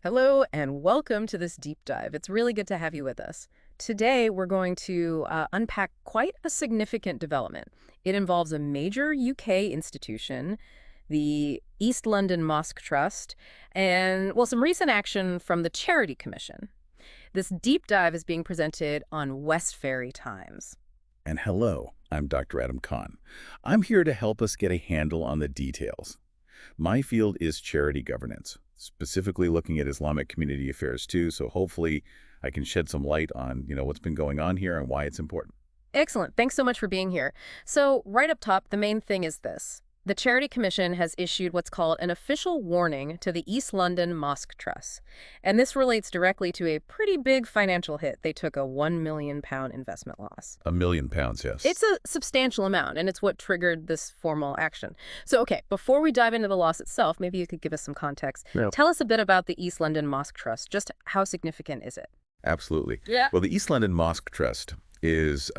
Hello and welcome to this deep dive. It's really good to have you with us. Today, we're going to unpack quite a significant development. It involves a major UK institution, the East London Mosque Trust, and, well, some recent action from the Charity Commission. This deep dive is being presented on Westferry Times. And hello, I'm Dr. Adam Khan. I'm here to help us get a handle on the details. My field is charity governance, specifically looking at Islamic community affairs too, so hopefully I can shed some light on, what's been going on here and why it's important. Excellent. Thanks so much for being here. So, right up top, the main thing is this. The Charity Commission has issued what's called an official warning to the East London Mosque Trust. And this relates directly to a pretty big financial hit. They took a £1 million investment loss. £1 million, yes. It's a substantial amount, and it's what triggered this formal action. So, okay, before we dive into the loss itself, maybe you could give us some context. Yeah. Tell us a bit about the East London Mosque Trust. Just how significant is it? Absolutely. Yeah. Well, the East London Mosque Trust is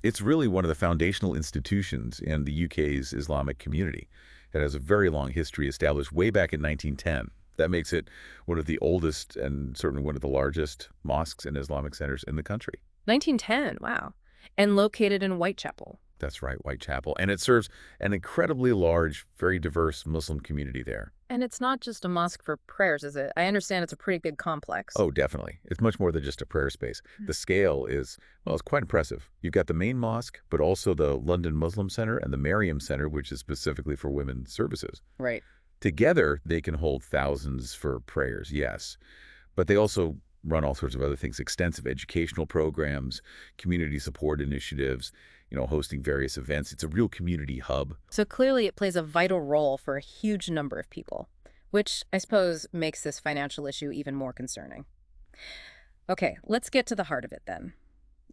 it's really one of the foundational institutions in the UK's Islamic community. It has a very long history, established way back in 1910. That makes it one of the oldest and certainly one of the largest mosques and Islamic centers in the country. 1910, wow. And located in Whitechapel. That's right, Whitechapel. And it serves an incredibly large, very diverse Muslim community there. And it's not just a mosque for prayers, is it? I understand it's a pretty big complex. Oh, definitely. It's much more than just a prayer space. The scale is, well, it's quite impressive. You've got the main mosque, but also the London Muslim Center and the Mariam Center, which is specifically for women's services. Right. Together, they can hold thousands for prayers, yes. But they also run all sorts of other things, extensive educational programs, community support initiatives, hosting various events. It's a real community hub. So clearly it plays a vital role for a huge number of people, which I suppose makes this financial issue even more concerning. Okay, let's get to the heart of it then.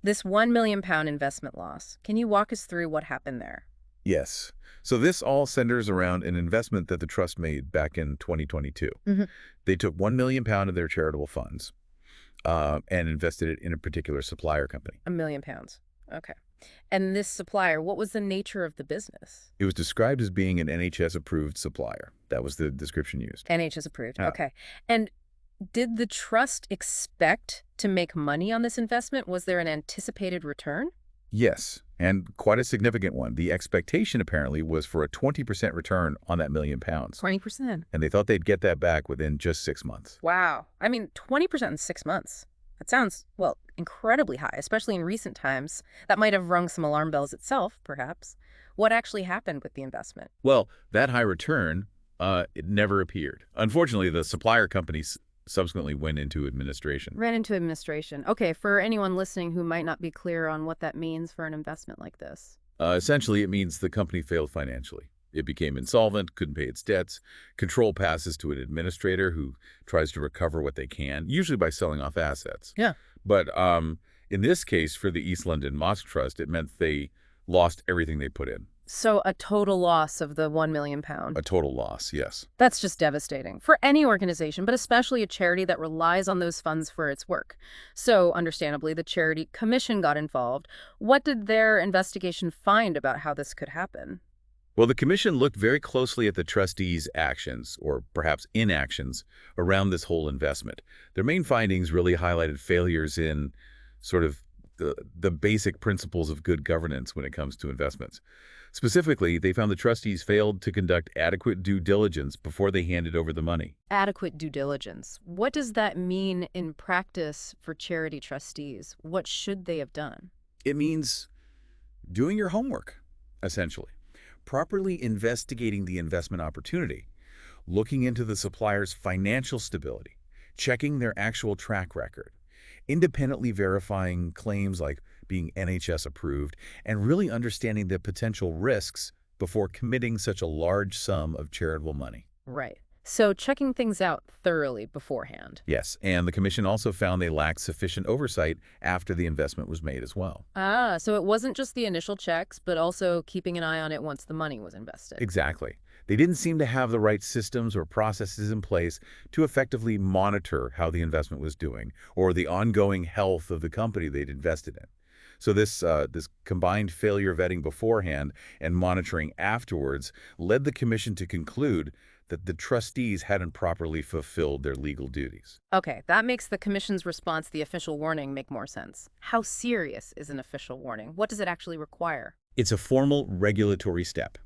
This £1 million investment loss. Can you walk us through what happened there? Yes. So this all centers around an investment that the trust made back in 2022. They took £1 million of their charitable funds and invested it in a particular supplier company. £1 million. Okay. And this supplier, what was the nature of the business? It was described as being an NHS-approved supplier. That was the description used. NHS approved. Yeah. Okay. And did the trust expect to make money on this investment? Was there an anticipated return? Yes, and quite a significant one. The expectation apparently was for a 20% return on that £1 million. 20%. And they thought they'd get that back within just 6 months. Wow. I mean, 20% in 6 months. That sounds, well, incredibly high, especially in recent times. That might have rung some alarm bells itself, perhaps. What actually happened with the investment? Well, that high return, it never appeared. Unfortunately, the supplier companies subsequently went into administration. Ran into administration. Okay, for anyone listening who might not be clear on what that means for an investment like this. Essentially, it means the company failed financially. It became insolvent, couldn't pay its debts. Control passes to an administrator who tries to recover what they can, usually by selling off assets. Yeah. But in this case, for the East London Mosque Trust, it meant they lost everything they put in. So a total loss of the £1 million. A total loss, yes. That's just devastating for any organization, but especially a charity that relies on those funds for its work. So, understandably, the Charity Commission got involved. What did their investigation find about how this could happen? Well, the commission looked very closely at the trustees' actions, or perhaps inactions, around this whole investment. Their main findings really highlighted failures in sort of the basic principles of good governance when it comes to investments. Specifically, they found the trustees failed to conduct adequate due diligence before they handed over the money. Adequate due diligence. What does that mean in practice for charity trustees? What should they have done? It means doing your homework, essentially. Properly investigating the investment opportunity, looking into the supplier's financial stability, checking their actual track record, independently verifying claims like being NHS approved, and really understanding the potential risks before committing such a large sum of charitable money. Right. So checking things out thoroughly beforehand. Yes, and the commission also found they lacked sufficient oversight after the investment was made as well. Ah, so it wasn't just the initial checks, but also keeping an eye on it once the money was invested. Exactly. They didn't seem to have the right systems or processes in place to effectively monitor how the investment was doing or the ongoing health of the company they'd invested in. So this combined failure vetting beforehand and monitoring afterwards led the commission to conclude that the trustees hadn't properly fulfilled their legal duties. Okay, that makes the commission's response, the official warning, make more sense. How serious is an official warning? What does it actually require? It's a formal regulatory step.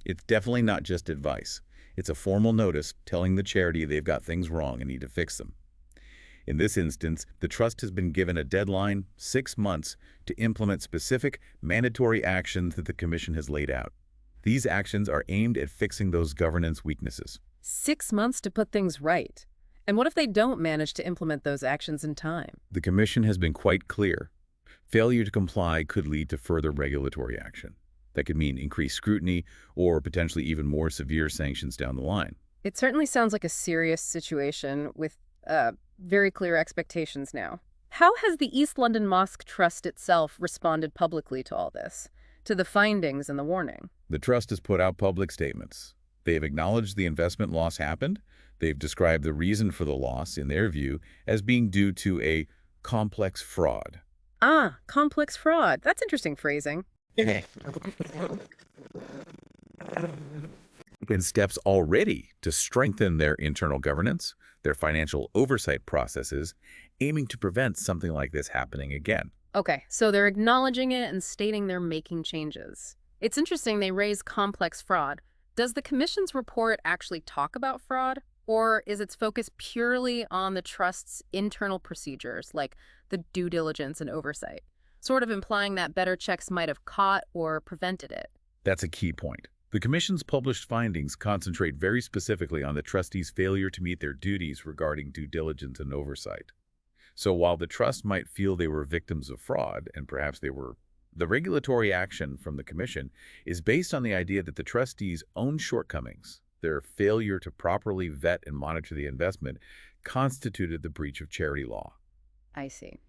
It's definitely not just advice. It's a formal notice telling the charity they've got things wrong and need to fix them. In this instance, the trust has been given a deadline, 6 months, to implement specific, mandatory actions that the Commission has laid out. These actions are aimed at fixing those governance weaknesses. 6 months to put things right. And what if they don't manage to implement those actions in time? The Commission has been quite clear. Failure to comply could lead to further regulatory action. That could mean increased scrutiny or potentially even more severe sanctions down the line. It certainly sounds like a serious situation with very clear expectations now. How has the East London Mosque Trust itself responded publicly to all this, to the findings and the warning? The Trust has put out public statements. They have acknowledged the investment loss happened. They've described the reason for the loss, in their view, as being due to a complex fraud. Ah, complex fraud. That's interesting phrasing. And steps already to strengthen their internal governance, their financial oversight processes, aiming to prevent something like this happening again. Okay, so they're acknowledging it and stating they're making changes. It's interesting they raise complex fraud. Does the Commission's report actually talk about fraud? Or is its focus purely on the trust's internal procedures, like the due diligence and oversight, sort of implying that better checks might have caught or prevented it? That's a key point. The Commission's published findings concentrate very specifically on the trustees' failure to meet their duties regarding due diligence and oversight. So while the trust might feel they were victims of fraud, and perhaps they were, the regulatory action from the Commission is based on the idea that the trustees' own shortcomings, their failure to properly vet and monitor the investment, constituted the breach of charity law. I see.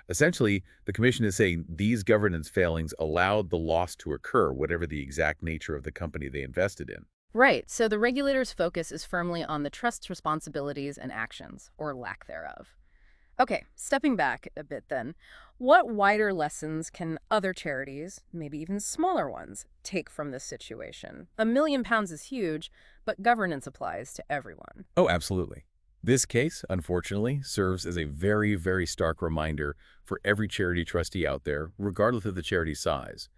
Essentially, the Commission is saying these governance failings allowed the loss to occur, whatever the exact nature of the company they invested in. Right, so the regulator's focus is firmly on the trust's responsibilities and actions, or lack thereof. Okay, stepping back a bit then, what wider lessons can other charities, maybe even smaller ones, take from this situation? £1 million is huge, but governance applies to everyone. Oh, absolutely. This case, unfortunately, serves as a very, very stark reminder for every charity trustee out there, regardless of the charity's size.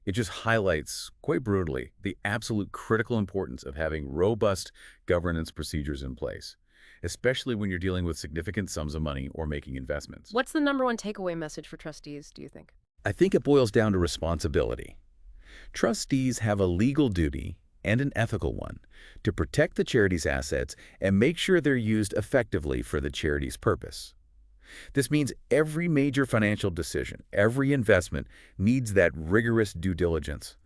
It just highlights, quite brutally, the absolute critical importance of having robust governance procedures in place, especially when you're dealing with significant sums of money or making investments. What's the number one takeaway message for trustees, do you think? I think it boils down to responsibility. Trustees have a legal duty and an ethical one to protect the charity's assets and make sure they're used effectively for the charity's purpose. This means every major financial decision, every investment needs that rigorous due diligence.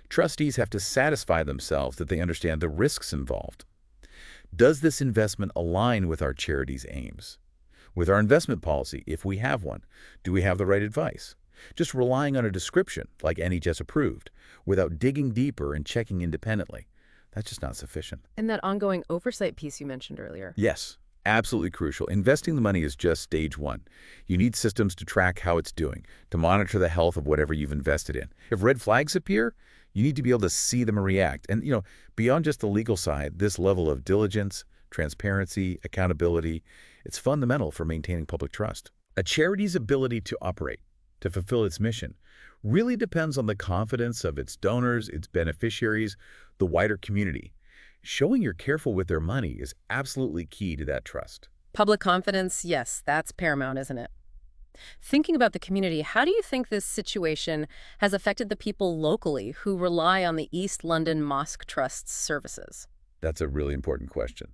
Trustees have to satisfy themselves that they understand the risks involved. Does this investment align with our charity's aims? With our investment policy, if we have one, do we have the right advice? Just relying on a description, like NHS approved, without digging deeper and checking independently, that's just not sufficient. And that ongoing oversight piece you mentioned earlier. Yes, absolutely crucial. Investing the money is just stage one. You need systems to track how it's doing, to monitor the health of whatever you've invested in. If red flags appear, you need to be able to see them and react. And, beyond just the legal side, this level of diligence, transparency, accountability, it's fundamental for maintaining public trust. A charity's ability to operate, to fulfill its mission, really depends on the confidence of its donors, its beneficiaries, the wider community. Showing you're careful with their money is absolutely key to that trust. Public confidence, yes, that's paramount, isn't it? Thinking about the community, how do you think this situation has affected the people locally who rely on the East London Mosque Trust's services? That's a really important question.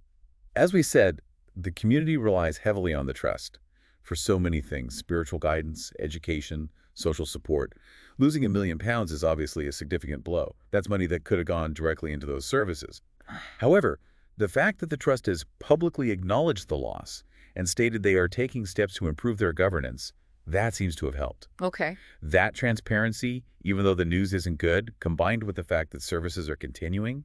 As we said, the community relies heavily on the trust for so many things: spiritual guidance, education, social support. Losing £1 million is obviously a significant blow. That's money that could have gone directly into those services. However, the fact that the trust has publicly acknowledged the loss and stated they are taking steps to improve their governance, that seems to have helped. Okay. That transparency, even though the news isn't good, combined with the fact that services are continuing,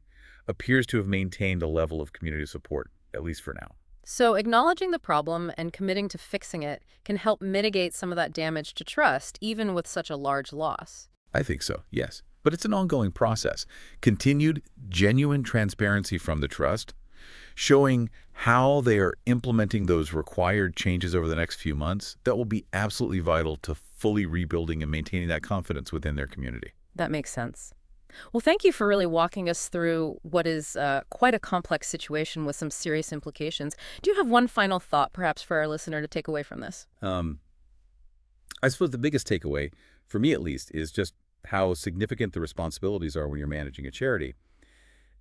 appears to have maintained a level of community support, at least for now. So acknowledging the problem and committing to fixing it can help mitigate some of that damage to trust, even with such a large loss. I think so, yes. But it's an ongoing process. Continued, genuine transparency from the trust, showing how they are implementing those required changes over the next few months that will be absolutely vital to fully rebuilding and maintaining that confidence within their community. That makes sense. Well, thank you for really walking us through what is quite a complex situation with some serious implications. Do you have one final thought, perhaps, for our listener to take away from this? I suppose the biggest takeaway, for me at least, is just how significant the responsibilities are when you're managing a charity,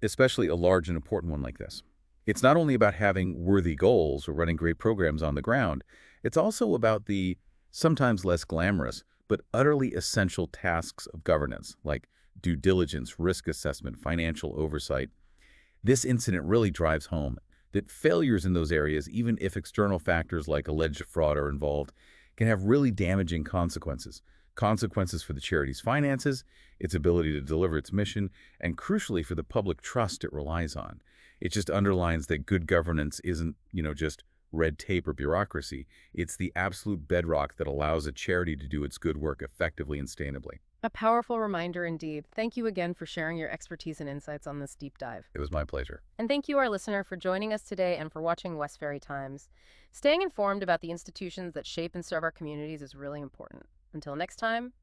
especially a large and important one like this. It's not only about having worthy goals or running great programs on the ground, it's also about the sometimes less glamorous but utterly essential tasks of governance, like due diligence, risk assessment, financial oversight. This incident really drives home that failures in those areas, even if external factors like alleged fraud are involved, can have really damaging consequences. Consequences for the charity's finances, its ability to deliver its mission, and crucially for the public trust it relies on. It just underlines that good governance isn't, just red tape or bureaucracy. It's the absolute bedrock that allows a charity to do its good work effectively and sustainably. A powerful reminder indeed. Thank you again for sharing your expertise and insights on this deep dive. It was my pleasure. And thank you, our listener, for joining us today and for watching Westferry Times. Staying informed about the institutions that shape and serve our communities is really important. Until next time,